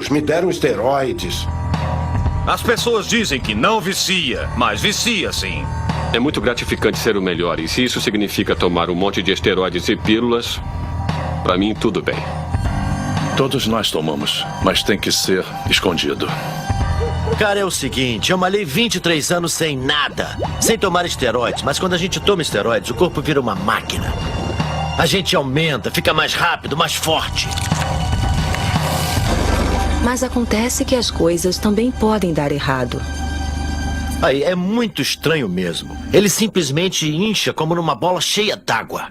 anos me deram esteroides. As pessoas dizem que não vicia, mas vicia sim. É muito gratificante ser o melhor, e se isso significa tomar um monte de esteroides e pílulas, pra mim tudo bem. Todos nós tomamos, mas tem que ser escondido. Cara, é o seguinte, eu malhei 23 anos sem nada, sem tomar esteroides, mas quando a gente toma esteroides, o corpo vira uma máquina. A gente aumenta, fica mais rápido, mais forte. Mas acontece que as coisas também podem dar errado. Aí, é muito estranho mesmo. Ele simplesmente incha como numa bola cheia d'água.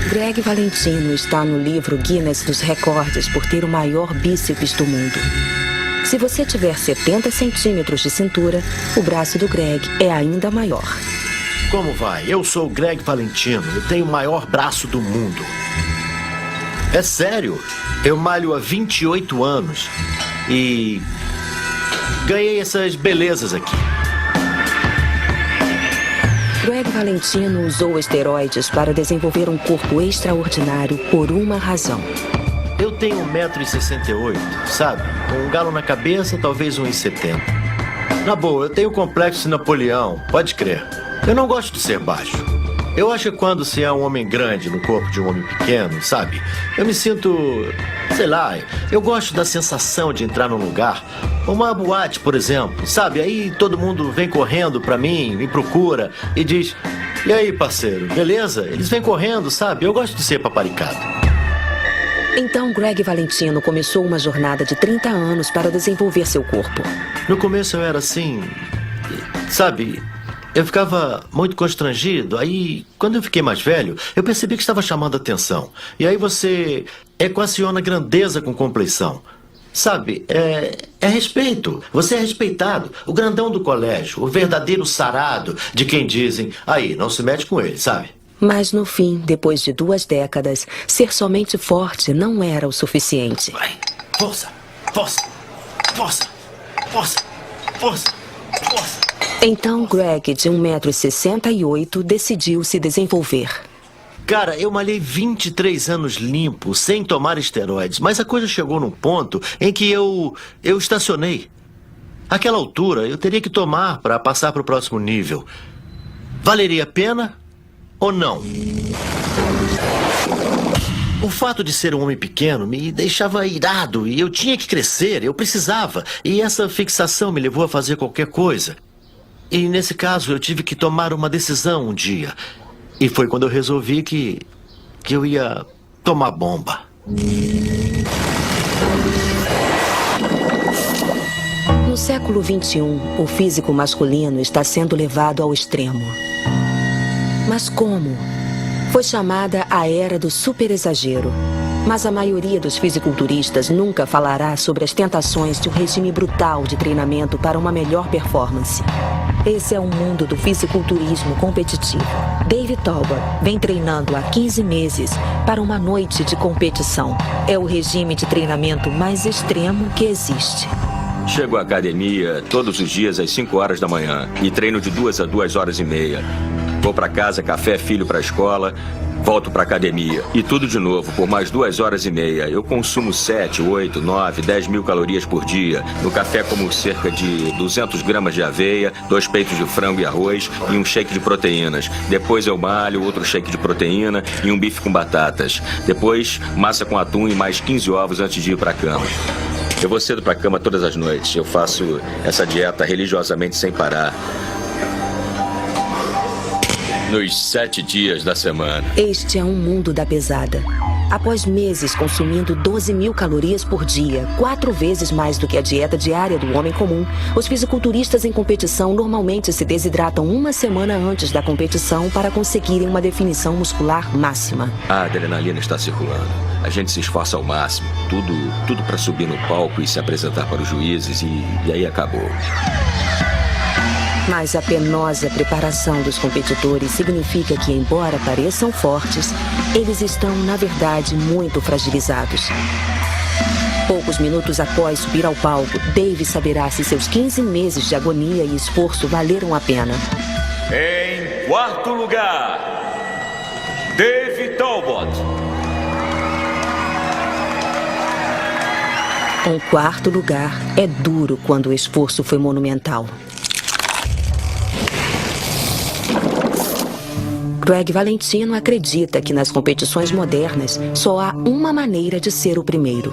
Greg Valentino está no livro Guinness dos Recordes por ter o maior bíceps do mundo. Se você tiver 70 centímetros de cintura, o braço do Greg é ainda maior. Como vai? Eu sou o Greg Valentino. Eu tenho o maior braço do mundo. É sério. Eu malho há 28 anos. E ganhei essas belezas aqui. Greg Valentino usou esteroides para desenvolver um corpo extraordinário por uma razão. Eu tenho 1,68 m, sabe? Com um galo na cabeça, talvez 1,70 m. Na boa, eu tenho o complexo de Napoleão, pode crer. Eu não gosto de ser baixo. Eu acho que quando se é um homem grande no corpo de um homem pequeno, sabe? Eu me sinto, sei lá, eu gosto da sensação de entrar num lugar, uma boate, por exemplo, sabe? Aí todo mundo vem correndo pra mim, me procura e diz: e aí, parceiro, beleza? Eles vêm correndo, sabe? Eu gosto de ser paparicado. Então Greg Valentino começou uma jornada de 30 anos para desenvolver seu corpo. No começo eu era assim, sabe? Eu ficava muito constrangido. Aí, quando eu fiquei mais velho, eu percebi que estava chamando atenção. E aí você equaciona grandeza com compleição. Sabe, é respeito. Você é respeitado. O grandão do colégio, o verdadeiro sarado de quem dizem: aí, não se mete com ele, sabe? Mas no fim, depois de 2 décadas, ser somente forte não era o suficiente. Vai, força, força, força, força, força, força. Então Greg, de 1,68 m, decidiu se desenvolver. Cara, eu malhei 23 anos limpo, sem tomar esteroides, mas a coisa chegou num ponto em que eu estacionei. Àquela altura, eu teria que tomar para passar para o próximo nível. Valeria a pena ou não? O fato de ser um homem pequeno me deixava irado e eu tinha que crescer, eu precisava. E essa fixação me levou a fazer qualquer coisa. E nesse caso eu tive que tomar uma decisão um dia. E foi quando eu resolvi que eu ia tomar bomba. No século XXI, o físico masculino está sendo levado ao extremo. Mas como? Foi chamada a era do superexagero. Mas a maioria dos fisiculturistas nunca falará sobre as tentações de um regime brutal de treinamento para uma melhor performance. Esse é o mundo do fisiculturismo competitivo. David Talbot vem treinando há 15 meses para uma noite de competição. É o regime de treinamento mais extremo que existe. Chego à academia todos os dias às 5 horas da manhã e treino de 2 a 2 horas e meia. Vou para casa, café, filho para a escola, volto para a academia. E tudo de novo, por mais 2 horas e meia. Eu consumo 7, 8, 9, 10 mil calorias por dia. No café como cerca de 200 gramas de aveia, 2 peitos de frango e arroz e um shake de proteínas. Depois eu malho, outro shake de proteína e um bife com batatas. Depois, massa com atum e mais 15 ovos antes de ir para a cama. Eu vou cedo para a cama todas as noites. Eu faço essa dieta religiosamente sem parar. Nos 7 dias da semana. Este é um mundo da pesada. Após meses consumindo 12 mil calorias por dia, 4 vezes mais do que a dieta diária do homem comum, os fisiculturistas em competição normalmente se desidratam uma semana antes da competição para conseguirem uma definição muscular máxima. A adrenalina está circulando. A gente se esforça ao máximo. Tudo para subir no palco e se apresentar para os juízes e aí acabou. Mas a penosa preparação dos competidores significa que, embora pareçam fortes, eles estão, na verdade, muito fragilizados. Poucos minutos após subir ao palco, Dave saberá se seus 15 meses de agonia e esforço valeram a pena. Em quarto lugar, Dave Talbot. Um quarto lugar é duro quando o esforço foi monumental. Greg Valentino acredita que nas competições modernas só há uma maneira de ser o primeiro.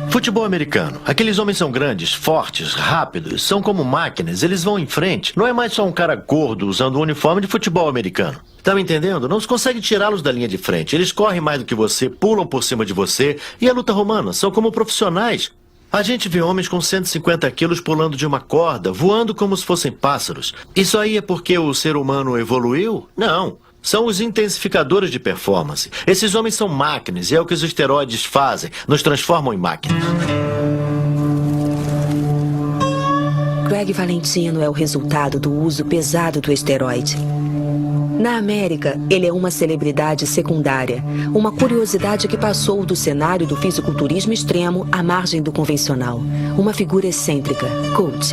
Futebol americano. Aqueles homens são grandes, fortes, rápidos, são como máquinas, eles vão em frente. Não é mais só um cara gordo usando um uniforme de futebol americano. Tá me entendendo? Não se consegue tirá-los da linha de frente. Eles correm mais do que você, pulam por cima de você. E a luta romana são como profissionais. A gente vê homens com 150 quilos pulando de uma corda, voando como se fossem pássaros. Isso aí é porque o ser humano evoluiu? Não. São os intensificadores de performance. Esses homens são máquinas e é o que os esteroides fazem. Nos transformam em máquinas. Greg Valentino é o resultado do uso pesado do esteroide. Na América, ele é uma celebridade secundária, uma curiosidade que passou do cenário do fisiculturismo extremo à margem do convencional. Uma figura excêntrica, coach.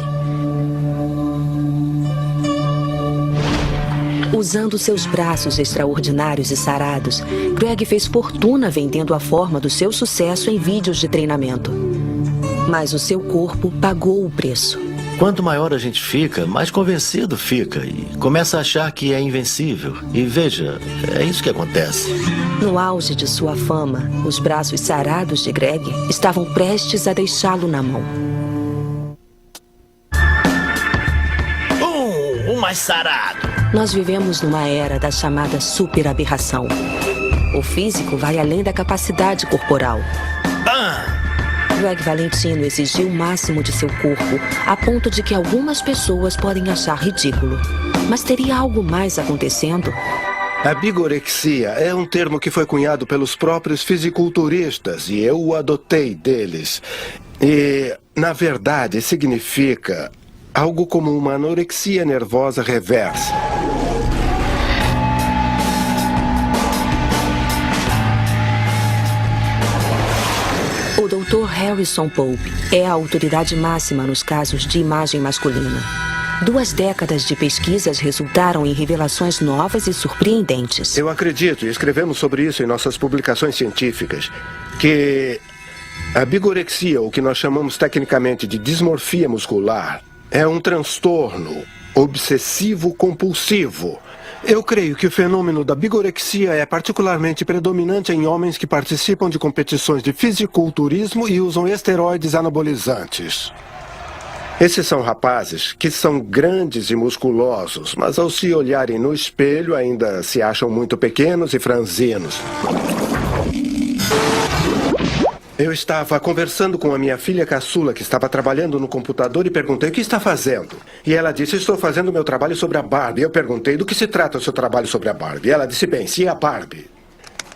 Usando seus braços extraordinários e sarados, Greg fez fortuna vendendo a forma do seu sucesso em vídeos de treinamento. Mas o seu corpo pagou o preço. Quanto maior a gente fica, mais convencido fica e começa a achar que é invencível. E veja, é isso que acontece. No auge de sua fama, os braços sarados de Greg estavam prestes a deixá-lo na mão. O mais sarado! Nós vivemos numa era da chamada superaberração. O físico vai além da capacidade corporal. Greg Valentino exigiu o máximo de seu corpo, a ponto de que algumas pessoas podem achar ridículo. Mas teria algo mais acontecendo? A bigorexia é um termo que foi cunhado pelos próprios fisiculturistas e eu o adotei deles. E, na verdade, significa algo como uma anorexia nervosa reversa. O Dr. Harrison Pope é a autoridade máxima nos casos de imagem masculina. 2 décadas de pesquisas resultaram em revelações novas e surpreendentes. Eu acredito, e escrevemos sobre isso em nossas publicações científicas, que a bigorexia, o que nós chamamos tecnicamente de dismorfia muscular, é um transtorno obsessivo-compulsivo. Eu creio que o fenômeno da bigorexia é particularmente predominante em homens que participam de competições de fisiculturismo e usam esteroides anabolizantes. Esses são rapazes que são grandes e musculosos, mas ao se olharem no espelho ainda se acham muito pequenos e franzinos. Eu estava conversando com a minha filha caçula, que estava trabalhando no computador, e perguntei o que está fazendo. E ela disse, estou fazendo meu trabalho sobre a Barbie. Eu perguntei, do que se trata o seu trabalho sobre a Barbie? E ela disse, bem, se a Barbie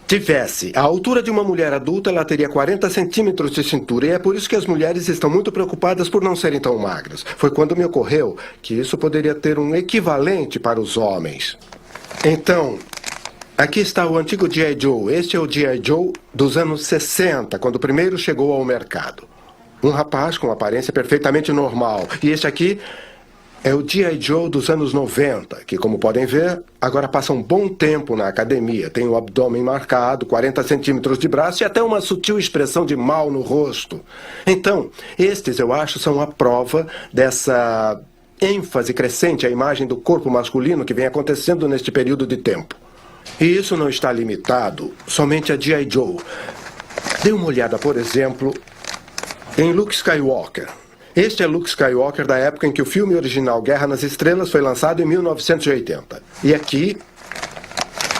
tivesse a altura de uma mulher adulta, ela teria 40 centímetros de cintura. E é por isso que as mulheres estão muito preocupadas por não serem tão magras. Foi quando me ocorreu que isso poderia ter um equivalente para os homens. Então, aqui está o antigo G.I. Joe. Este é o G.I. Joe dos anos 60, quando o primeiro chegou ao mercado. Um rapaz com aparência perfeitamente normal. E este aqui é o G.I. Joe dos anos 90, que, como podem ver, agora passa um bom tempo na academia. Tem o abdômen marcado, 40 centímetros de braço e até uma sutil expressão de mal no rosto. Então, estes, eu acho, são a prova dessa ênfase crescente à imagem do corpo masculino que vem acontecendo neste período de tempo. E isso não está limitado somente a G.I. Joe. Dê uma olhada, por exemplo, em Luke Skywalker. Este é Luke Skywalker da época em que o filme original Guerra nas Estrelas foi lançado em 1980. E aqui,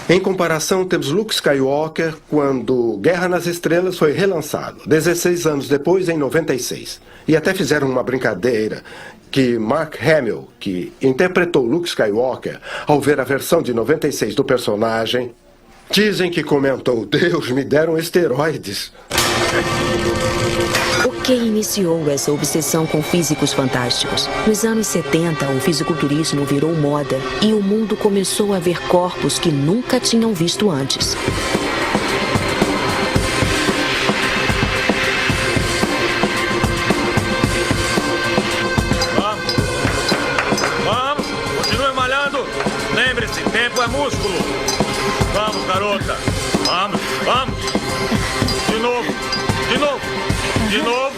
em comparação, temos Luke Skywalker quando Guerra nas Estrelas foi relançado, 16 anos depois, em 96. E até fizeram uma brincadeira que Mark Hamill, que interpretou Luke Skywalker, ao ver a versão de 96 do personagem, dizem que comentou, Deus, me deram esteroides. O que iniciou essa obsessão com físicos fantásticos? Nos anos 70, o fisiculturismo virou moda e o mundo começou a ver corpos que nunca tinham visto antes. Esse tempo é músculo. Vamos, garota. Vamos, vamos. De novo, de novo, de novo,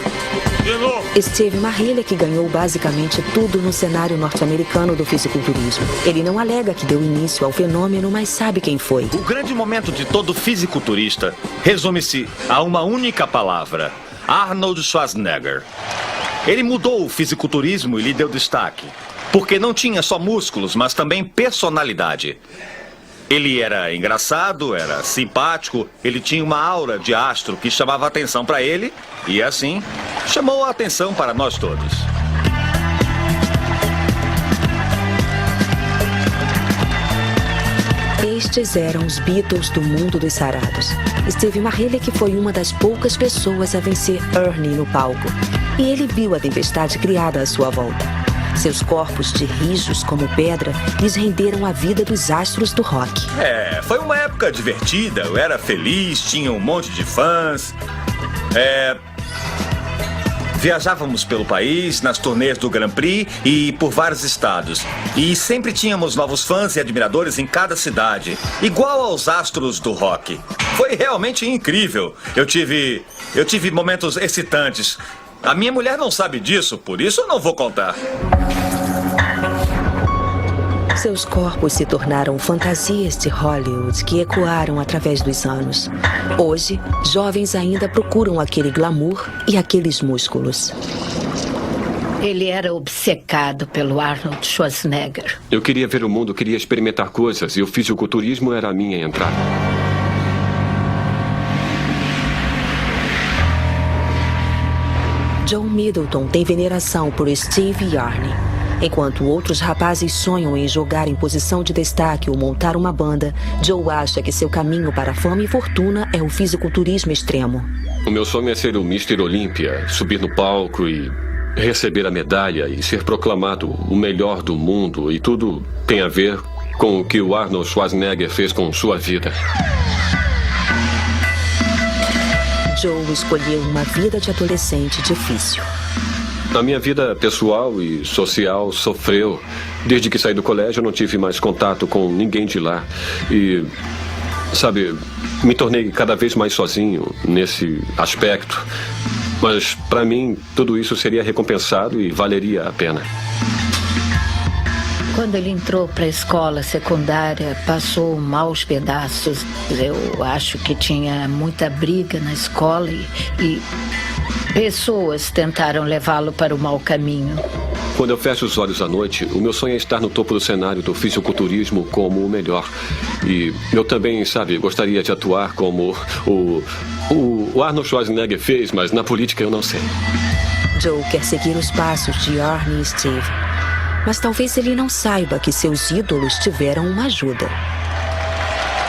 de novo. Steve Marillick ganhou basicamente tudo no cenário norte-americano do fisiculturismo. Ele não alega que deu início ao fenômeno, mas sabe quem foi. O grande momento de todo fisiculturista resume-se a uma única palavra: Arnold Schwarzenegger. Ele mudou o fisiculturismo e lhe deu destaque, porque não tinha só músculos, mas também personalidade. Ele era engraçado, era simpático, ele tinha uma aura de astro que chamava atenção para ele e, assim, chamou a atenção para nós todos. Estes eram os Beatles do mundo dos sarados. Steve Marillick foi uma das poucas pessoas a vencer Ernie no palco. E ele viu a tempestade criada à sua volta. Seus corpos de rijos como pedra lhes renderam a vida dos astros do rock. Foi uma época divertida, eu era feliz, tinha um monte de fãs. Viajávamos pelo país, nas turnês do Grand Prix e por vários estados. E sempre tínhamos novos fãs e admiradores em cada cidade, igual aos astros do rock. Foi realmente incrível. Eu tive momentos excitantes. A minha mulher não sabe disso, por isso eu não vou contar. Seus corpos se tornaram fantasias de Hollywood que ecoaram através dos anos. Hoje, jovens ainda procuram aquele glamour e aqueles músculos. Ele era obcecado pelo Arnold Schwarzenegger. Eu queria ver o mundo, queria experimentar coisas e o fisiculturismo era a minha entrada. Joe Middleton tem veneração por Steve e Arnie. Enquanto outros rapazes sonham em jogar em posição de destaque ou montar uma banda, Joe acha que seu caminho para a fama e fortuna é o fisiculturismo extremo. O meu sonho é ser o Mr. Olímpia, subir no palco e receber a medalha e ser proclamado o melhor do mundo. E tudo tem a ver com o que o Arnold Schwarzenegger fez com sua vida. Joe escolheu uma vida de adolescente difícil. A minha vida pessoal e social sofreu. Desde que saí do colégio, eu não tive mais contato com ninguém de lá. E, sabe, me tornei cada vez mais sozinho nesse aspecto. Mas, para mim, tudo isso seria recompensado e valeria a pena. Quando ele entrou para a escola secundária, passou maus pedaços. Eu acho que tinha muita briga na escola e pessoas tentaram levá-lo para o mau caminho. Quando eu fecho os olhos à noite, o meu sonho é estar no topo do cenário do fisiculturismo como o melhor. E eu também, sabe, gostaria de atuar como o Arnold Schwarzenegger fez, mas na política eu não sei. Joe quer seguir os passos de Arnie e Steve. Mas talvez ele não saiba que seus ídolos tiveram uma ajuda.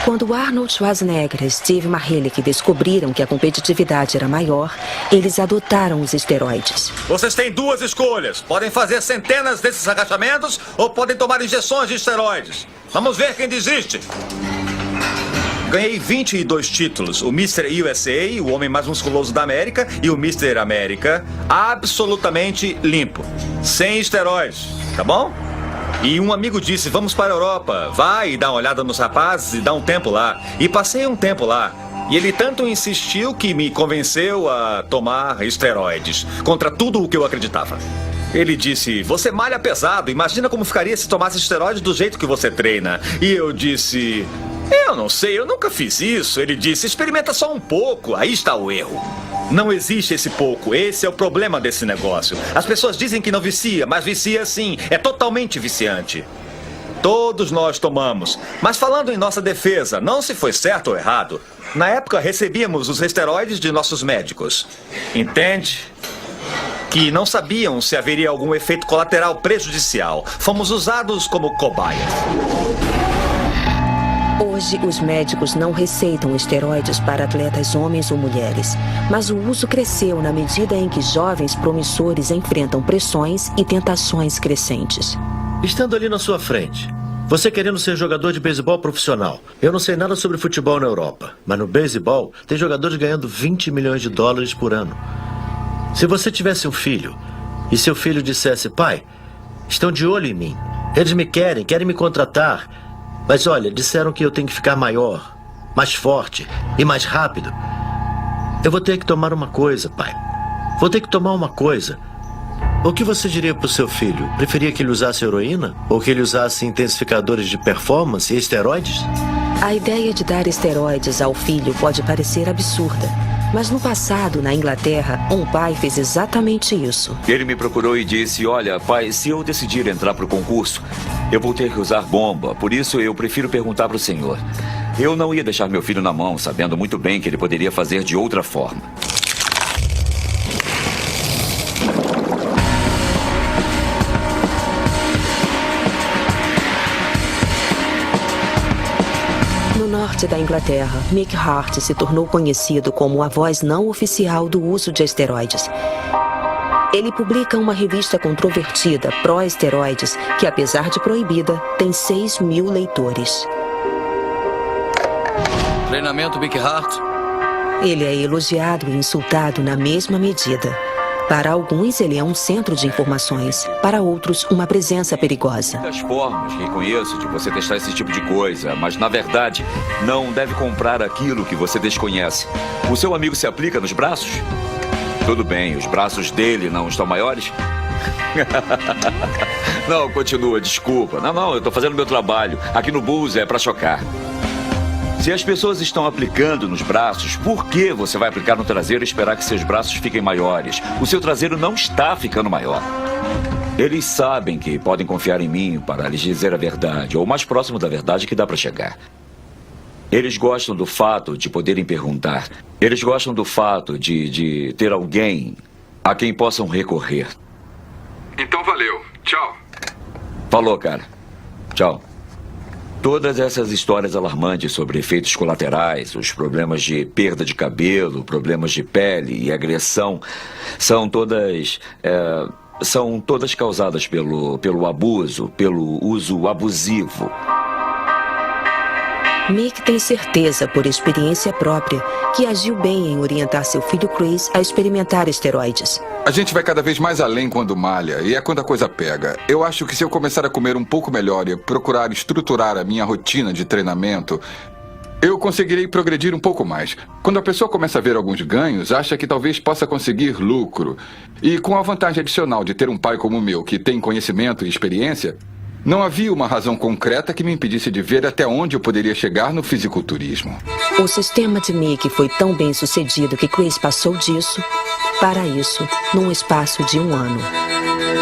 Quando Arnold Schwarzenegger e Steve Marillick descobriram que a competitividade era maior, eles adotaram os esteroides. Vocês têm duas escolhas. Podem fazer centenas desses agachamentos ou podem tomar injeções de esteroides. Vamos ver quem desiste. Ganhei 22 títulos. O Mr. USA, o homem mais musculoso da América, e o Mr. América, absolutamente limpo. Sem esteroides. Tá bom? E um amigo disse, vamos para a Europa. Vai e dá uma olhada nos rapazes e dá um tempo lá. E passei um tempo lá. E ele tanto insistiu que me convenceu a tomar esteroides. Contra tudo o que eu acreditava. Ele disse, você malha pesado. Imagina como ficaria se tomasse esteroides do jeito que você treina. E eu disse, eu não sei, eu nunca fiz isso. Ele disse, experimenta só um pouco. Aí está o erro. Não existe esse pouco, esse é o problema desse negócio. As pessoas dizem que não vicia, mas vicia sim, é totalmente viciante. Todos nós tomamos, mas falando em nossa defesa, não se foi certo ou errado. Na época recebíamos os esteroides de nossos médicos. Entende? Que não sabiam se haveria algum efeito colateral prejudicial. Fomos usados como cobaias. Hoje, os médicos não receitam esteroides para atletas homens ou mulheres, mas o uso cresceu na medida em que jovens promissores enfrentam pressões e tentações crescentes. Estando ali na sua frente, você querendo ser jogador de beisebol profissional. Eu não sei nada sobre futebol na Europa, mas no beisebol tem jogadores ganhando 20 milhões de dólares por ano. Se você tivesse um filho e seu filho dissesse, pai, estão de olho em mim, eles me querem me contratar, Mas olha, disseram que eu tenho que ficar maior, mais forte e mais rápido. Eu vou ter que tomar uma coisa, pai. Vou ter que tomar uma coisa. O que você diria pro seu filho? Preferia que ele usasse heroína? Ou que ele usasse intensificadores de performance e esteroides? A ideia de dar esteroides ao filho pode parecer absurda. Mas no passado, na Inglaterra, um pai fez exatamente isso. Ele me procurou e disse, olha, pai, se eu decidir entrar para o concurso, eu vou ter que usar bomba. Por isso, eu prefiro perguntar para o senhor. Eu não ia deixar meu filho na mão, sabendo muito bem que ele poderia fazer de outra forma. No norte da Inglaterra, Mick Hart se tornou conhecido como a voz não oficial do uso de esteroides. Ele publica uma revista controvertida pró-esteroides que, apesar de proibida, tem 6.000 leitores. Treinamento Mick Hart. Ele é elogiado e insultado na mesma medida. Para alguns, ele é um centro de informações. Para outros, uma presença perigosa. Muitas formas que conheço de você testar esse tipo de coisa, mas na verdade, não deve comprar aquilo que você desconhece. O seu amigo se aplica nos braços? Tudo bem, os braços dele não estão maiores? Não, continua, desculpa. Não, eu tô fazendo meu trabalho. Aqui no Bulls é pra chocar. Se as pessoas estão aplicando nos braços, por que você vai aplicar no traseiro e esperar que seus braços fiquem maiores? O seu traseiro não está ficando maior. Eles sabem que podem confiar em mim para lhes dizer a verdade, ou o mais próximo da verdade que dá para chegar. Eles gostam do fato de poderem perguntar. Eles gostam do fato de ter alguém a quem possam recorrer. Então valeu. Tchau. Falou, cara. Tchau. Todas essas histórias alarmantes sobre efeitos colaterais, os problemas de perda de cabelo, problemas de pele e agressão, são todas causadas pelo abuso, pelo uso abusivo. Mick tem certeza, por experiência própria, que agiu bem em orientar seu filho Chris a experimentar esteroides. A gente vai cada vez mais além quando malha, e é quando a coisa pega. Eu acho que se eu começar a comer um pouco melhor e procurar estruturar a minha rotina de treinamento, eu conseguirei progredir um pouco mais. Quando a pessoa começa a ver alguns ganhos, acha que talvez possa conseguir lucro. E com a vantagem adicional de ter um pai como o meu, que tem conhecimento e experiência, não havia uma razão concreta que me impedisse de ver até onde eu poderia chegar no fisiculturismo. O sistema de Mick foi tão bem sucedido que Chris passou disso para isso num espaço de 1 ano.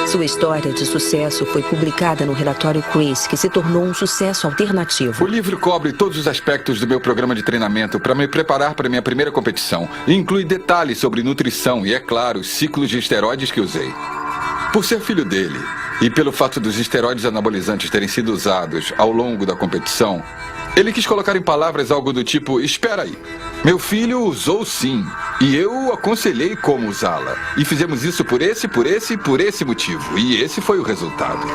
Sua história de sucesso foi publicada no relatório Chris, que se tornou um sucesso alternativo. O livro cobre todos os aspectos do meu programa de treinamento para me preparar para minha primeira competição. E inclui detalhes sobre nutrição e, é claro, os ciclos de esteroides que usei. Por ser filho dele e pelo fato dos esteroides anabolizantes terem sido usados ao longo da competição, ele quis colocar em palavras algo do tipo, espera aí, meu filho usou sim, e eu o aconselhei como usá-la. E fizemos isso por esse motivo, e esse foi o resultado.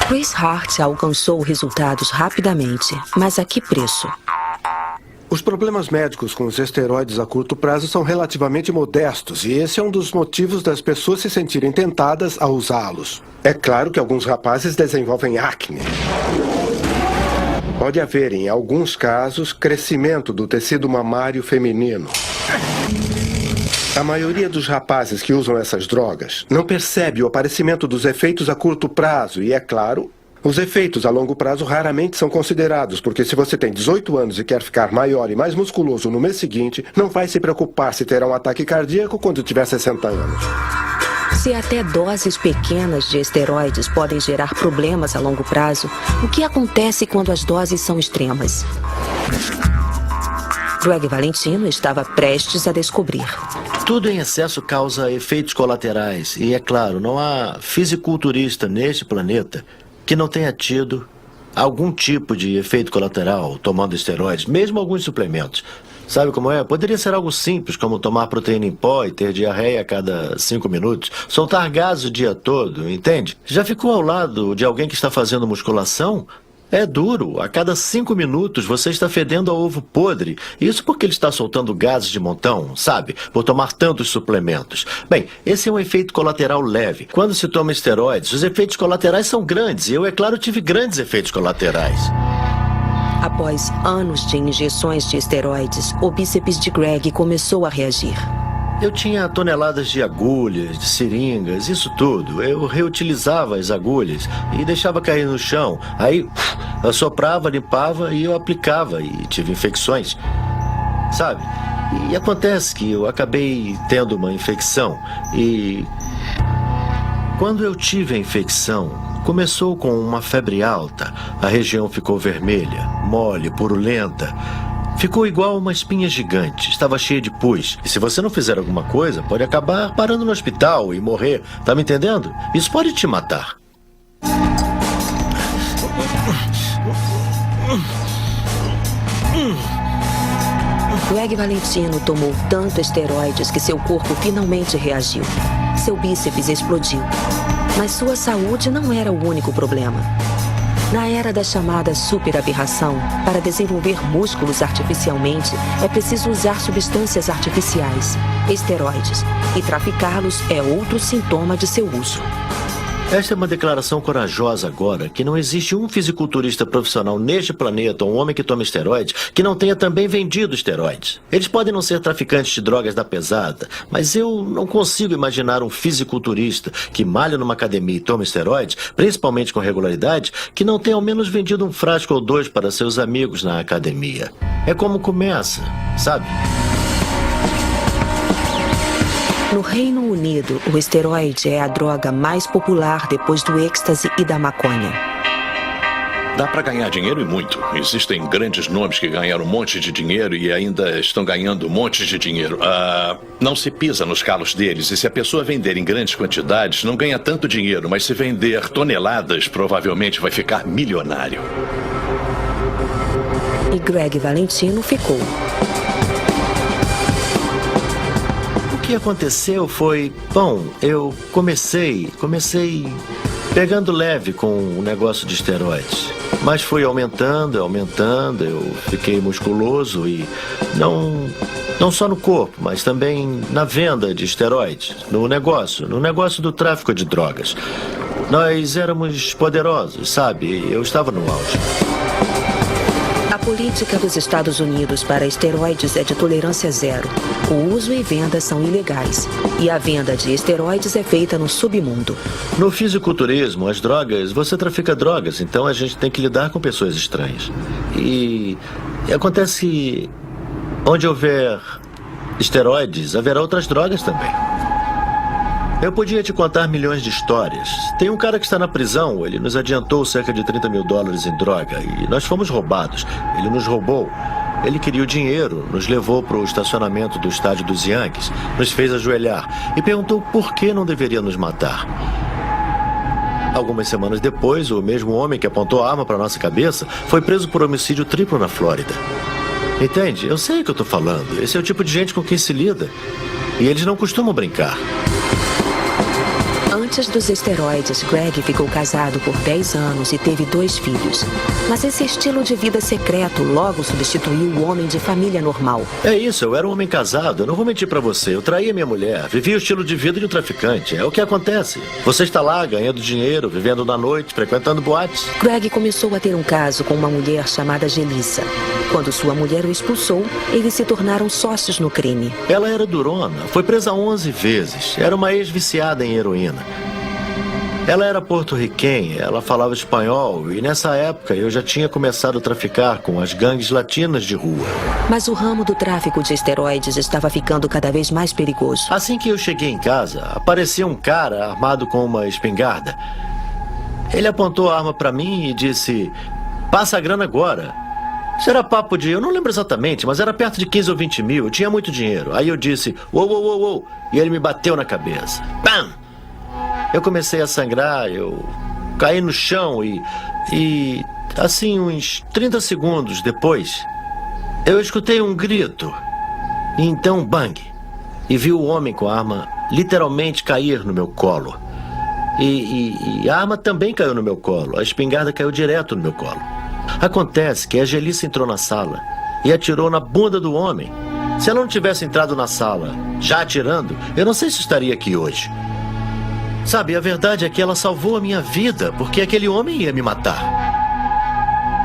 Chris Hart alcançou resultados rapidamente, mas a que preço? Os problemas médicos com os esteroides a curto prazo são relativamente modestos e esse é um dos motivos das pessoas se sentirem tentadas a usá-los. É claro que alguns rapazes desenvolvem acne. Pode haver, em alguns casos, crescimento do tecido mamário feminino. A maioria dos rapazes que usam essas drogas não percebe o aparecimento dos efeitos a curto prazo e, é claro, os efeitos a longo prazo raramente são considerados, porque se você tem 18 anos e quer ficar maior e mais musculoso no mês seguinte, não vai se preocupar se terá um ataque cardíaco quando tiver 60 anos. Se até doses pequenas de esteroides podem gerar problemas a longo prazo, o que acontece quando as doses são extremas? Greg Valentino estava prestes a descobrir. Tudo em excesso causa efeitos colaterais. E, é claro, não há fisiculturista neste planeta que não tenha tido algum tipo de efeito colateral tomando esteroides, mesmo alguns suplementos. Sabe como é? Poderia ser algo simples, como tomar proteína em pó e ter diarreia a cada 5 minutos, soltar gases o dia todo, entende? Já ficou ao lado de alguém que está fazendo musculação É duro. A cada 5 minutos você está fedendo a ovo podre. Isso porque ele está soltando gases de montão, sabe? Por tomar tantos suplementos. Bem, esse é um efeito colateral leve. Quando se toma esteroides, os efeitos colaterais são grandes. E eu, é claro, tive grandes efeitos colaterais. Após anos de injeções de esteroides, o bíceps de Greg começou a reagir. Eu tinha toneladas de agulhas, de seringas, isso tudo. Eu reutilizava as agulhas e deixava cair no chão. Aí, eu soprava, limpava e eu aplicava e tive infecções, sabe? E acontece que eu acabei tendo uma infecção e... Quando eu tive a infecção, começou com uma febre alta. A região ficou vermelha, mole, purulenta. Ficou igual uma espinha gigante, estava cheia de pus. E se você não fizer alguma coisa, pode acabar parando no hospital e morrer. Tá me entendendo? Isso pode te matar. Greg Valentino tomou tanto esteroides que seu corpo finalmente reagiu. Seu bíceps explodiu. Mas sua saúde não era o único problema. Na era da chamada superaberração, para desenvolver músculos artificialmente, é preciso usar substâncias artificiais, esteroides, e traficá-los é outro sintoma de seu uso. Esta é uma declaração corajosa agora, que não existe um fisiculturista profissional neste planeta, um homem que toma esteroides, que não tenha também vendido esteroides. Eles podem não ser traficantes de drogas da pesada, mas eu não consigo imaginar um fisiculturista que malha numa academia e toma esteroides, principalmente com regularidade, que não tenha ao menos vendido um frasco ou dois para seus amigos na academia. É como começa, sabe? No Reino Unido, o esteroide é a droga mais popular depois do êxtase e da maconha. Dá para ganhar dinheiro e muito. Existem grandes nomes que ganharam um monte de dinheiro e ainda estão ganhando um monte de dinheiro. Não se pisa nos calos deles. E se a pessoa vender em grandes quantidades, não ganha tanto dinheiro. Mas se vender toneladas, provavelmente vai ficar milionário. E Greg Valentino ficou. O que aconteceu foi... Bom, eu comecei pegando leve com o negócio de esteroides. Mas foi aumentando, eu fiquei musculoso e não só no corpo, mas também na venda de esteroides, no negócio do tráfico de drogas. Nós éramos poderosos, sabe? Eu estava no auge. A política dos Estados Unidos para esteroides é de tolerância zero. O uso e venda são ilegais. E a venda de esteroides é feita no submundo. No fisiculturismo, as drogas, você trafica drogas, então a gente tem que lidar com pessoas estranhas. E acontece que onde houver esteroides, haverá outras drogas também. Eu podia te contar milhões de histórias. Tem um cara que está na prisão, ele nos adiantou cerca de $30 mil em droga e nós fomos roubados. Ele nos roubou. Ele queria o dinheiro, nos levou para o estacionamento do estádio dos Yankees, nos fez ajoelhar e perguntou por que não deveria nos matar. Algumas semanas depois, o mesmo homem que apontou a arma para nossa cabeça foi preso por homicídio triplo na Flórida. Entende? Eu sei o que eu estou falando. Esse é o tipo de gente com quem se lida. E eles não costumam brincar. Antes dos esteroides, Greg ficou casado por 10 anos e teve 2 filhos. Mas esse estilo de vida secreto logo substituiu o homem de família normal. É isso, eu era um homem casado, eu não vou mentir pra você. Eu traía minha mulher, vivia o estilo de vida de um traficante. É o que acontece. Você está lá, ganhando dinheiro, vivendo na noite, frequentando boates. Greg começou a ter um caso com uma mulher chamada Gelissa. Quando sua mulher o expulsou, eles se tornaram sócios no crime. Ela era durona, foi presa 11 vezes. Era uma ex-viciada em heroína. Ela era porto-riquenha, ela falava espanhol e nessa época eu já tinha começado a traficar com as gangues latinas de rua. Mas o ramo do tráfico de esteroides estava ficando cada vez mais perigoso. Assim que eu cheguei em casa, apareceu um cara armado com uma espingarda. Ele apontou a arma pra mim e disse: "Passa a grana agora." Isso era papo de... eu não lembro exatamente, mas era perto de 15 ou 20 mil, eu tinha muito dinheiro. Aí eu disse: "Uou, uou, uou, uou." E ele me bateu na cabeça. Pam! Eu comecei a sangrar, eu caí no chão e assim, uns 30 segundos depois, eu escutei um grito. E então, bang! E vi o homem com a arma literalmente cair no meu colo. E a arma também caiu no meu colo. A espingarda caiu direto no meu colo. Acontece que a Gelice entrou na sala e atirou na bunda do homem. Se ela não tivesse entrado na sala já atirando, eu não sei se estaria aqui hoje. Sabe, a verdade é que ela salvou a minha vida, porque aquele homem ia me matar.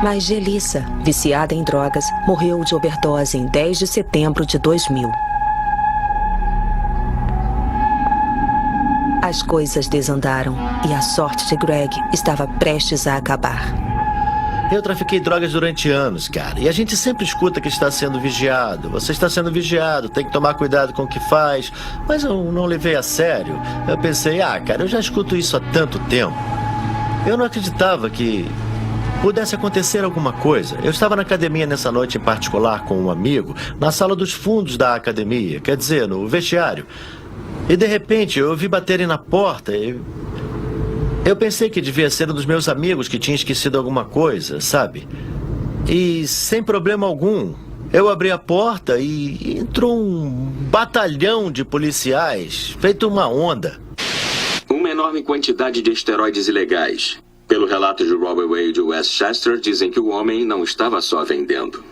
Mas Gelissa, viciada em drogas, morreu de overdose em 10 de setembro de 2000. As coisas desandaram e a sorte de Greg estava prestes a acabar. Eu trafiquei drogas durante anos, cara. E a gente sempre escuta que está sendo vigiado. Você está sendo vigiado, tem que tomar cuidado com o que faz. Mas eu não levei a sério. Eu pensei, cara, eu já escuto isso há tanto tempo. Eu não acreditava que pudesse acontecer alguma coisa. Eu estava na academia nessa noite em particular com um amigo, na sala dos fundos da academia, quer dizer, no vestiário. E de repente eu ouvi baterem na porta e eu pensei que devia ser um dos meus amigos que tinha esquecido alguma coisa, sabe? E sem problema algum, eu abri a porta e entrou um batalhão de policiais, feito uma onda. Uma enorme quantidade de esteroides ilegais. Pelo relato de Robert Wade e Westchester, dizem que o homem não estava só vendendo.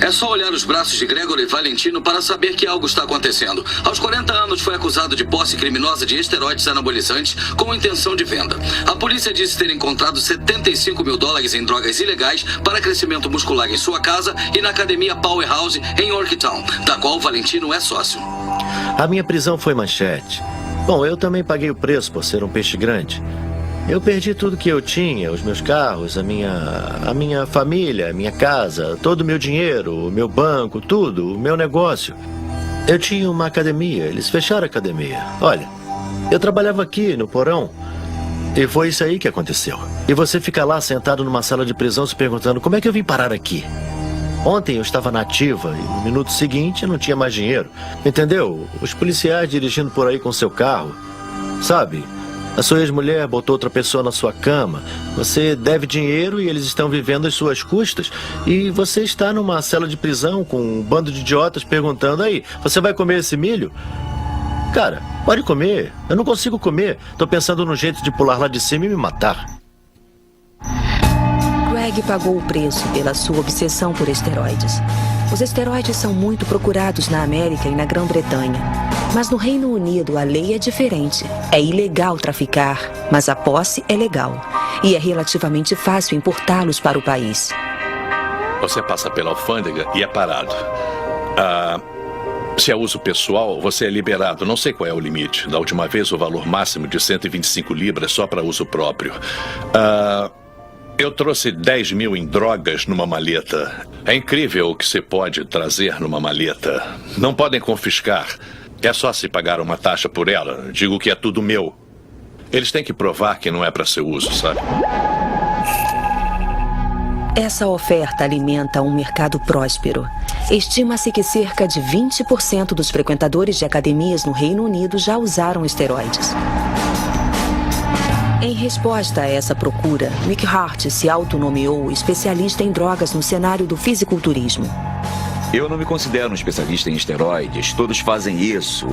É só olhar os braços de Gregory Valentino para saber que algo está acontecendo. Aos 40 anos foi acusado de posse criminosa de esteroides anabolizantes com intenção de venda. A polícia disse ter encontrado $75 mil em drogas ilegais para crescimento muscular em sua casa e na academia Powerhouse em Yorktown, da qual Valentino é sócio. A minha prisão foi manchete. Bom, eu também paguei o preço por ser um peixe grande. Eu perdi tudo que eu tinha, os meus carros, a minha família, a minha casa, todo o meu dinheiro, o meu banco, tudo, o meu negócio. Eu tinha uma academia, eles fecharam a academia. Olha, eu trabalhava aqui no porão e foi isso aí que aconteceu. E você fica lá sentado numa sala de prisão se perguntando como é que eu vim parar aqui? Ontem eu estava na ativa e no minuto seguinte eu não tinha mais dinheiro. Entendeu? Os policiais dirigindo por aí com seu carro, sabe? A sua ex-mulher botou outra pessoa na sua cama. Você deve dinheiro e eles estão vivendo às suas custas. E você está numa cela de prisão com um bando de idiotas perguntando: aí, você vai comer esse milho? Cara, pode comer. Eu não consigo comer. Tô pensando num jeito de pular lá de cima e me matar. Greg pagou o preço pela sua obsessão por esteroides. Os esteroides são muito procurados na América e na Grã-Bretanha. Mas no Reino Unido a lei é diferente. É ilegal traficar, mas a posse é legal. E é relativamente fácil importá-los para o país. Você passa pela alfândega e é parado. Se é uso pessoal, você é liberado. Não sei qual é o limite. Da última vez, o valor máximo de 125 libras só para uso próprio. Eu trouxe 10 mil em drogas numa maleta. É incrível o que se pode trazer numa maleta. Não podem confiscar. É só se pagar uma taxa por ela. Digo que é tudo meu. Eles têm que provar que não é para seu uso, sabe? Essa oferta alimenta um mercado próspero. Estima-se que cerca de 20% dos frequentadores de academias no Reino Unido já usaram esteroides. Em resposta a essa procura, Mick Hart se autonomeou especialista em drogas no cenário do fisiculturismo. Eu não me considero um especialista em esteroides. Todos fazem isso.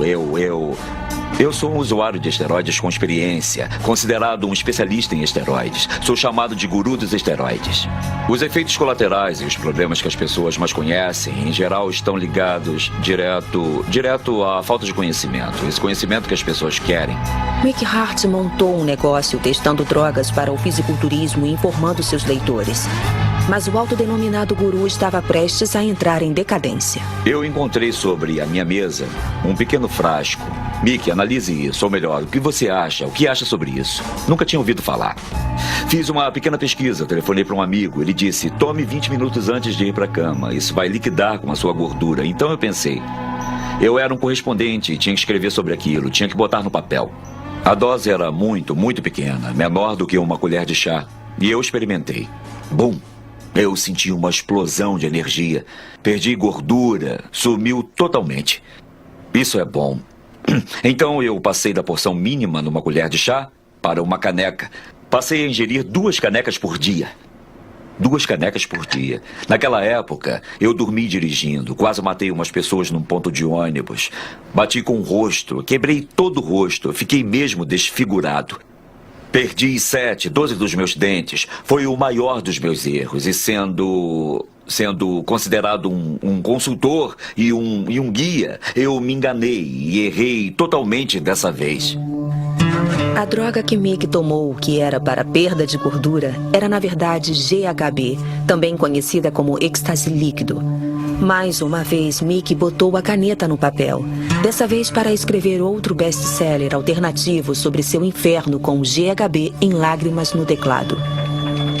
Eu sou um usuário de esteroides com experiência, considerado um especialista em esteroides. Sou chamado de guru dos esteroides. Os efeitos colaterais e os problemas que as pessoas mais conhecem, em geral, estão ligados direto à falta de conhecimento. Esse conhecimento que as pessoas querem. Mick Hart montou um negócio testando drogas para o fisiculturismo e informando seus leitores. Mas o autodenominado guru estava prestes a entrar em decadência. Eu encontrei sobre a minha mesa um pequeno frasco. Mick, analise isso, ou melhor, o que você acha? O que acha sobre isso? Nunca tinha ouvido falar. Fiz uma pequena pesquisa, telefonei para um amigo. Ele disse, tome 20 minutos antes de ir para a cama. Isso vai liquidar com a sua gordura. Então eu pensei, eu era um correspondente e tinha que escrever sobre aquilo, tinha que botar no papel. A dose era muito, muito pequena, menor do que uma colher de chá. E eu experimentei. Bum! Eu senti uma explosão de energia. Perdi gordura, sumiu totalmente. Isso é bom. Então eu passei da porção mínima numa colher de chá para uma caneca. Passei a ingerir 2 canecas por dia. 2 canecas por dia. Naquela época, eu dormi dirigindo. Quase matei umas pessoas num ponto de ônibus. Bati com o rosto, quebrei todo o rosto. Fiquei mesmo desfigurado. Perdi 12 dos meus dentes. Foi o maior dos meus erros. E sendo considerado um consultor e um guia, eu me enganei e errei totalmente dessa vez. A droga que Mick tomou, que era para perda de gordura, era na verdade GHB, também conhecida como êxtase líquido. Mais uma vez, Mick botou a caneta no papel. Dessa vez para escrever outro best-seller alternativo sobre seu inferno com GHB em lágrimas no teclado.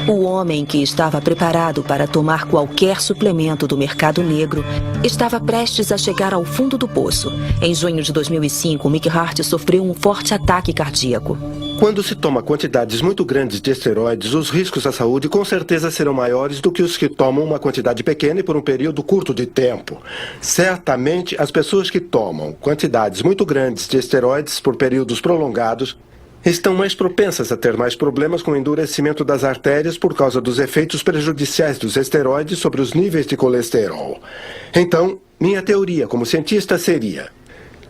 O homem que estava preparado para tomar qualquer suplemento do mercado negro estava prestes a chegar ao fundo do poço. Em junho de 2005, Mick Hart sofreu um forte ataque cardíaco. Quando se toma quantidades muito grandes de esteroides, os riscos à saúde com certeza serão maiores do que os que tomam uma quantidade pequena e por um período curto de tempo. Certamente, as pessoas que tomam quantidades muito grandes de esteroides por períodos prolongados estão mais propensas a ter mais problemas com o endurecimento das artérias por causa dos efeitos prejudiciais dos esteroides sobre os níveis de colesterol. Então, minha teoria como cientista seria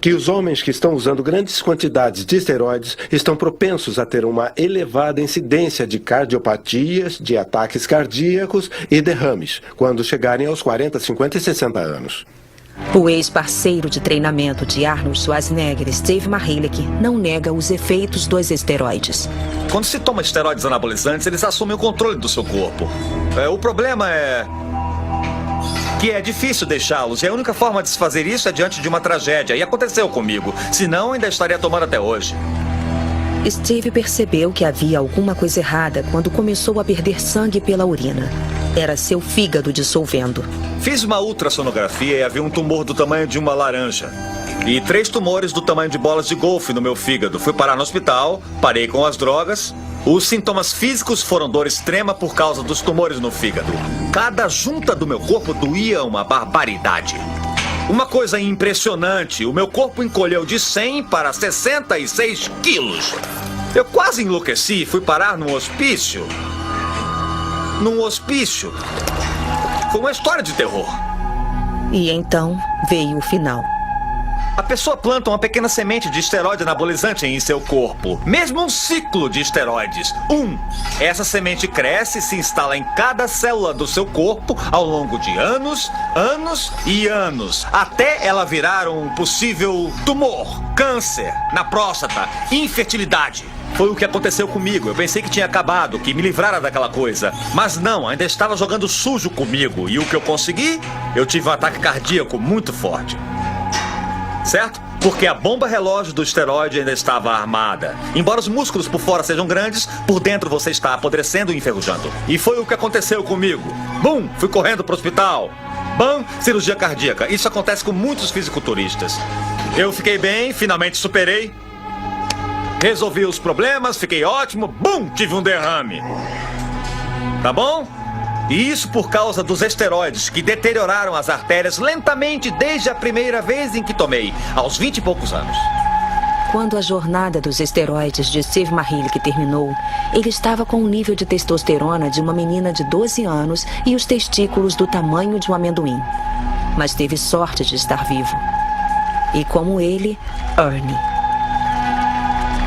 que os homens que estão usando grandes quantidades de esteroides estão propensos a ter uma elevada incidência de cardiopatias, de ataques cardíacos e derrames quando chegarem aos 40, 50 e 60 anos. O ex-parceiro de treinamento de Arnold Schwarzenegger, Steve Mahalik, não nega os efeitos dos esteroides. Quando se toma esteroides anabolizantes, eles assumem o controle do seu corpo. O problema é que é difícil deixá-los, e a única forma de se fazer isso é diante de uma tragédia. E aconteceu comigo, senão ainda estaria tomando até hoje. Steve percebeu que havia alguma coisa errada quando começou a perder sangue pela urina. Era seu fígado dissolvendo. Fiz uma ultrassonografia e havia um tumor do tamanho de uma laranja. E 3 tumores do tamanho de bolas de golfe no meu fígado. Fui parar no hospital, parei com as drogas. Os sintomas físicos foram dor extrema por causa dos tumores no fígado. Cada junta do meu corpo doía uma barbaridade. Uma coisa impressionante, o meu corpo encolheu de 100 para 66 quilos. Eu quase enlouqueci e fui parar num hospício. Foi uma história de terror. E então veio o final. A pessoa planta uma pequena semente de esteroide anabolizante em seu corpo. Mesmo um ciclo de esteroides. Essa semente cresce e se instala em cada célula do seu corpo ao longo de anos, anos e anos. Até ela virar um possível tumor, câncer na próstata, infertilidade. Foi o que aconteceu comigo. Eu pensei que tinha acabado, que me livrara daquela coisa. Mas não, ainda estava jogando sujo comigo. E o que eu consegui? Eu tive um ataque cardíaco muito forte. Certo? Porque a bomba relógio do esteroide ainda estava armada. Embora os músculos por fora sejam grandes, por dentro você está apodrecendo e enferrujando. E foi o que aconteceu comigo. Bum! Fui correndo para o hospital. Bam! Cirurgia cardíaca. Isso acontece com muitos fisiculturistas. Eu fiquei bem, finalmente superei. Resolvi os problemas, fiquei ótimo. Bum! Tive um derrame. Tá bom? E isso por causa dos esteroides, que deterioraram as artérias lentamente desde a primeira vez em que tomei, aos 20 e poucos anos. Quando a jornada dos esteroides de Steve Mahalik terminou, ele estava com o nível de testosterona de uma menina de 12 anos e os testículos do tamanho de um amendoim. Mas teve sorte de estar vivo. E como ele, Ernie.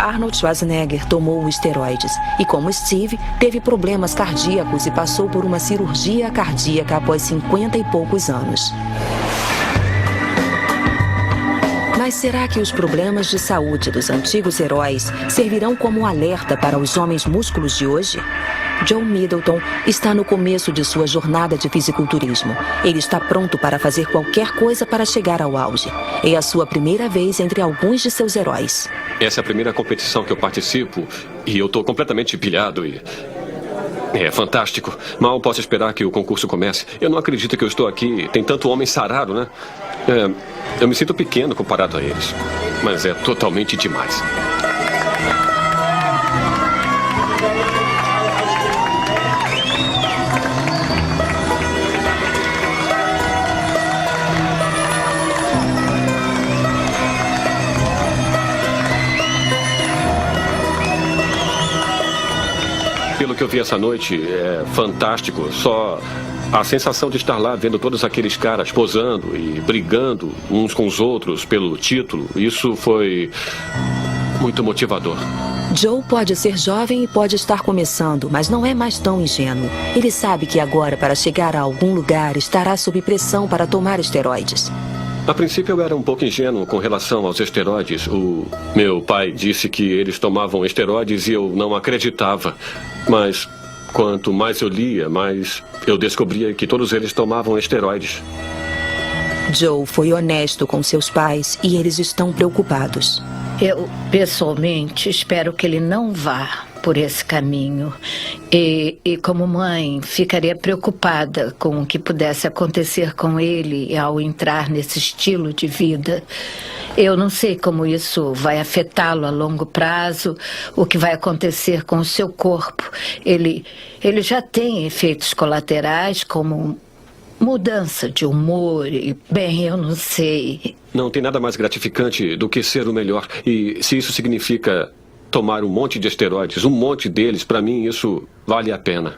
Arnold Schwarzenegger tomou esteroides e, como Steve, teve problemas cardíacos e passou por uma cirurgia cardíaca após 50 e poucos anos. Mas será que os problemas de saúde dos antigos heróis servirão como alerta para os homens músculos de hoje? John Middleton está no começo de sua jornada de fisiculturismo. Ele está pronto para fazer qualquer coisa para chegar ao auge. É a sua primeira vez entre alguns de seus heróis. Essa é a primeira competição que eu participo e eu estou completamente pilhado e... É fantástico. Mal posso esperar que o concurso comece. Eu não acredito que eu estou aqui. Tem tanto homem sarado, né? Eu me sinto pequeno comparado a eles. Mas é totalmente demais. Pelo que eu vi essa noite, é fantástico. Só a sensação de estar lá vendo todos aqueles caras posando e brigando uns com os outros pelo título, isso foi muito motivador. Joe pode ser jovem e pode estar começando, mas não é mais tão ingênuo. Ele sabe que agora, para chegar a algum lugar, estará sob pressão para tomar esteroides. A princípio eu era um pouco ingênuo com relação aos esteroides. O meu pai disse que eles tomavam esteroides e eu não acreditava. Mas quanto mais eu lia, mais eu descobria que todos eles tomavam esteroides. Joe foi honesto com seus pais e eles estão preocupados. Eu, pessoalmente, espero que ele não vá por esse caminho. E como mãe, ficaria preocupada com o que pudesse acontecer com ele ao entrar nesse estilo de vida. Eu não sei como isso vai afetá-lo a longo prazo, o que vai acontecer com o seu corpo. Ele já tem efeitos colaterais como mudança de humor e, bem, eu não sei. Não tem nada mais gratificante do que ser o melhor. E se isso significa tomar um monte de esteroides, um monte deles, para mim isso vale a pena.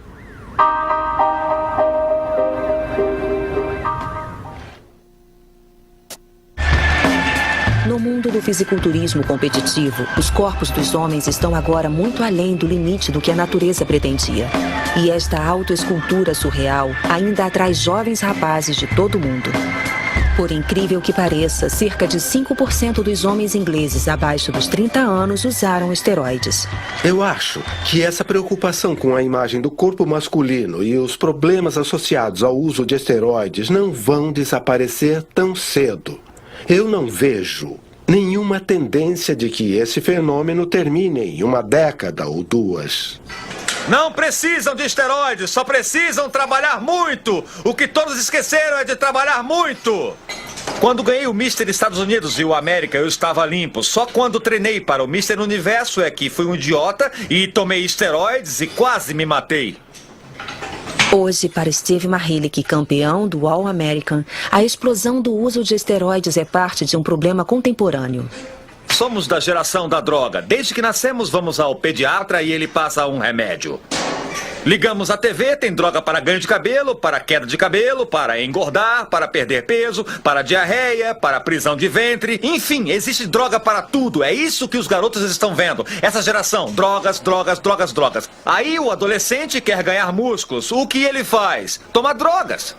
No mundo do fisiculturismo competitivo, os corpos dos homens estão agora muito além do limite do que a natureza pretendia. E esta autoescultura surreal ainda atrai jovens rapazes de todo o mundo. Por incrível que pareça, cerca de 5% dos homens ingleses abaixo dos 30 anos usaram esteroides. Eu acho que essa preocupação com a imagem do corpo masculino e os problemas associados ao uso de esteroides não vão desaparecer tão cedo. Eu não vejo nenhuma tendência de que esse fenômeno termine em uma década ou duas. Não precisam de esteroides, só precisam trabalhar muito. O que todos esqueceram é de trabalhar muito. Quando ganhei o Mr. Estados Unidos e o América, eu estava limpo. Só quando treinei para o Mr. Universo é que fui um idiota e tomei esteroides e quase me matei. Hoje, para Steve Mahilik, campeão do All-American, a explosão do uso de esteroides é parte de um problema contemporâneo. Somos da geração da droga. Desde que nascemos, vamos ao pediatra e ele passa um remédio. Ligamos a TV, tem droga para ganho de cabelo, para queda de cabelo, para engordar, para perder peso, para diarreia, para prisão de ventre. Enfim, existe droga para tudo. É isso que os garotos estão vendo. Essa geração, drogas, drogas, drogas, drogas. Aí o adolescente quer ganhar músculos. O que ele faz? Toma drogas.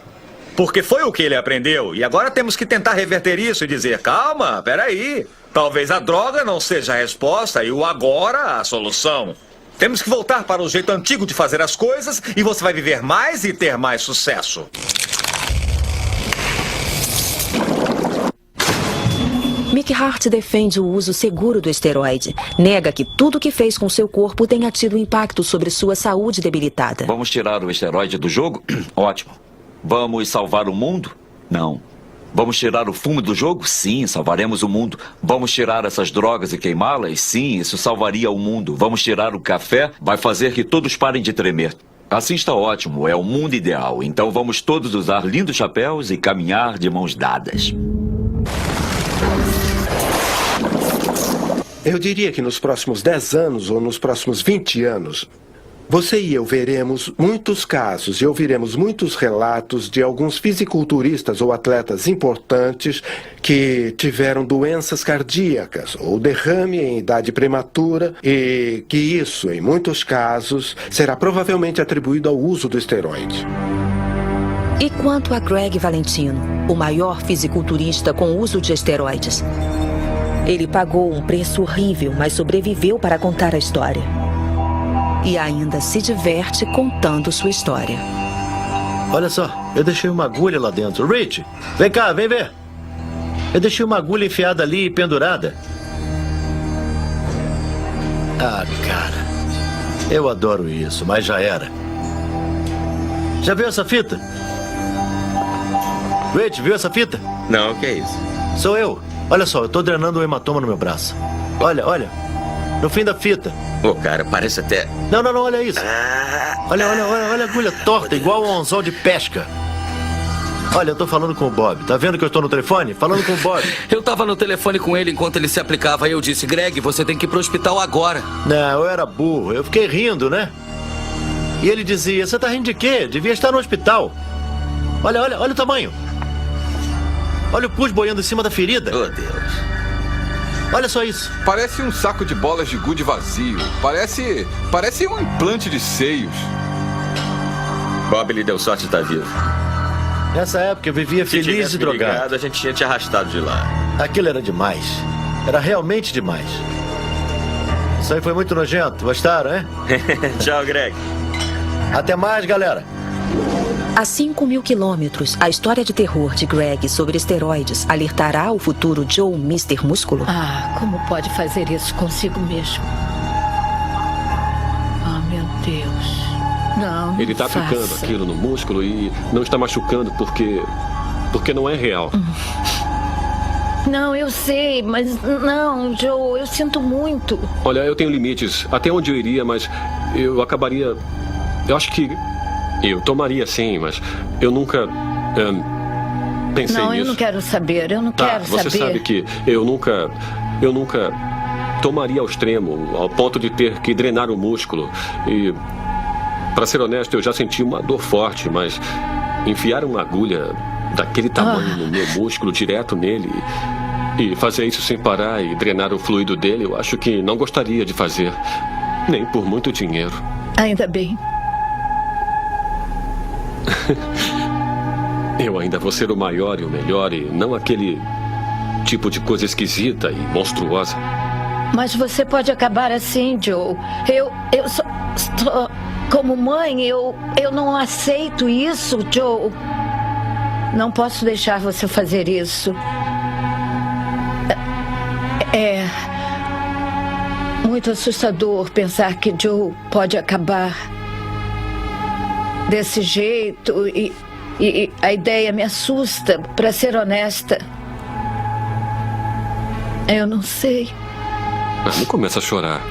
Porque foi o que ele aprendeu. E agora temos que tentar reverter isso e dizer, calma, peraí. Talvez a droga não seja a resposta e o agora a solução. Temos que voltar para o jeito antigo de fazer as coisas e você vai viver mais e ter mais sucesso. Mick Hart defende o uso seguro do esteroide. Nega que tudo que fez com seu corpo tenha tido impacto sobre sua saúde debilitada. Vamos tirar o esteroide do jogo? Ótimo. Vamos salvar o mundo? Não. Vamos tirar o fumo do jogo? Sim, salvaremos o mundo. Vamos tirar essas drogas e queimá-las? Sim, isso salvaria o mundo. Vamos tirar o café? Vai fazer que todos parem de tremer. Assim está ótimo, é o mundo ideal. Então vamos todos usar lindos chapéus e caminhar de mãos dadas. Eu diria que nos próximos 10 anos ou nos próximos 20 anos, você e eu veremos muitos casos e ouviremos muitos relatos de alguns fisiculturistas ou atletas importantes que tiveram doenças cardíacas ou derrame em idade prematura e que isso, em muitos casos, será provavelmente atribuído ao uso do esteroide. E quanto a Greg Valentino, o maior fisiculturista com uso de esteroides? Ele pagou um preço horrível, mas sobreviveu para contar a história. E ainda se diverte contando sua história. Olha só, eu deixei uma agulha lá dentro. Rich, vem cá, vem ver. Eu deixei uma agulha enfiada ali e pendurada. Ah, cara. Eu adoro isso, mas já era. Já viu essa fita? Rich, viu essa fita? Não, o que é isso? Sou eu. Olha só, eu tô drenando um hematoma no meu braço. Olha, olha. No fim da fita. Ô, cara, parece até... Não, olha isso. Olha a agulha torta, igual um anzol de pesca. Olha, eu tô falando com o Bob. Tá vendo que eu tô no telefone? Falando com o Bob. Eu tava no telefone com ele enquanto ele se aplicava. Aí eu disse, Greg, você tem que ir pro hospital agora. Não, eu era burro. Eu fiquei rindo, né? E ele dizia, você tá rindo de quê? Devia estar no hospital. Olha o tamanho. Olha o pus boiando em cima da ferida. Oh, Deus. Olha só isso. Parece um saco de bolas de gude vazio. Parece um implante de seios. Bob lhe deu sorte de estar vivo. Nessa época eu vivia Se feliz tivesse e me drogado. ligado, a gente tinha te arrastado de lá. Aquilo era demais. Era realmente demais. Isso aí foi muito nojento. Gostaram, hein? Tchau, Greg. Até mais, galera. A 5.000 quilômetros, a história de terror de Greg sobre esteroides alertará o futuro Joe Mr. Músculo? Ah, como pode fazer isso consigo mesmo? Ah, meu Deus. Não, Ele está faça. aplicando aquilo no músculo e não está machucando porque não é real. Não, eu sei, mas não, Joe, eu sinto muito. Olha, eu tenho limites até onde eu iria, mas eu acabaria... Eu acho que eu tomaria sim, mas eu nunca pensei Não, nisso. eu não quero saber, eu não quero você saber. sabe que eu nunca tomaria ao extremo, ao ponto de ter que drenar o músculo. E, para ser honesto, eu já senti uma dor forte, mas enfiar uma agulha daquele tamanho no meu músculo, direto nele, e fazer isso sem parar e drenar o fluido dele, eu acho que não gostaria de fazer. Nem por muito dinheiro. Ainda bem. Eu ainda vou ser o maior e o melhor e não aquele tipo de coisa esquisita e monstruosa. Mas você pode acabar assim, Joe. Eu só... Como mãe, eu não aceito isso, Joe. Não posso deixar você fazer isso. É muito assustador pensar que Joe pode acabar desse jeito e a ideia me assusta, para ser honesta. Eu não sei. Não começa a chorar.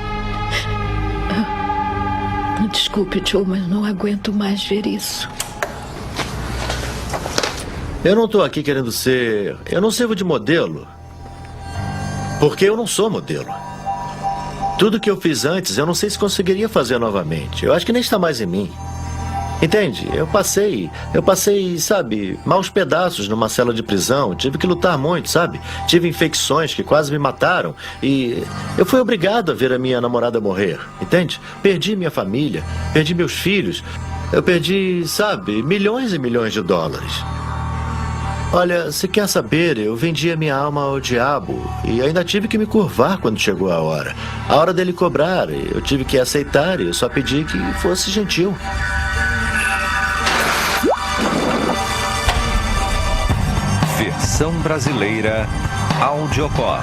Desculpe, Joe, mas não aguento mais ver isso. Eu não tô aqui querendo ser... Eu não sirvo de modelo. Porque eu não sou modelo. Tudo que eu fiz antes, eu não sei se conseguiria fazer novamente. Eu acho que nem está mais em mim. Entende? Eu passei, sabe, maus pedaços numa cela de prisão. Tive que lutar muito, sabe? Tive infecções que quase me mataram. E eu fui obrigado a ver a minha namorada morrer. Entende? Perdi minha família, perdi meus filhos. Eu perdi, sabe, milhões e milhões de dólares. Olha, se quer saber, eu vendi a minha alma ao diabo e ainda tive que me curvar quando chegou a hora. A hora dele cobrar, eu tive que aceitar e eu só pedi que fosse gentil. Versão brasileira Audiocor.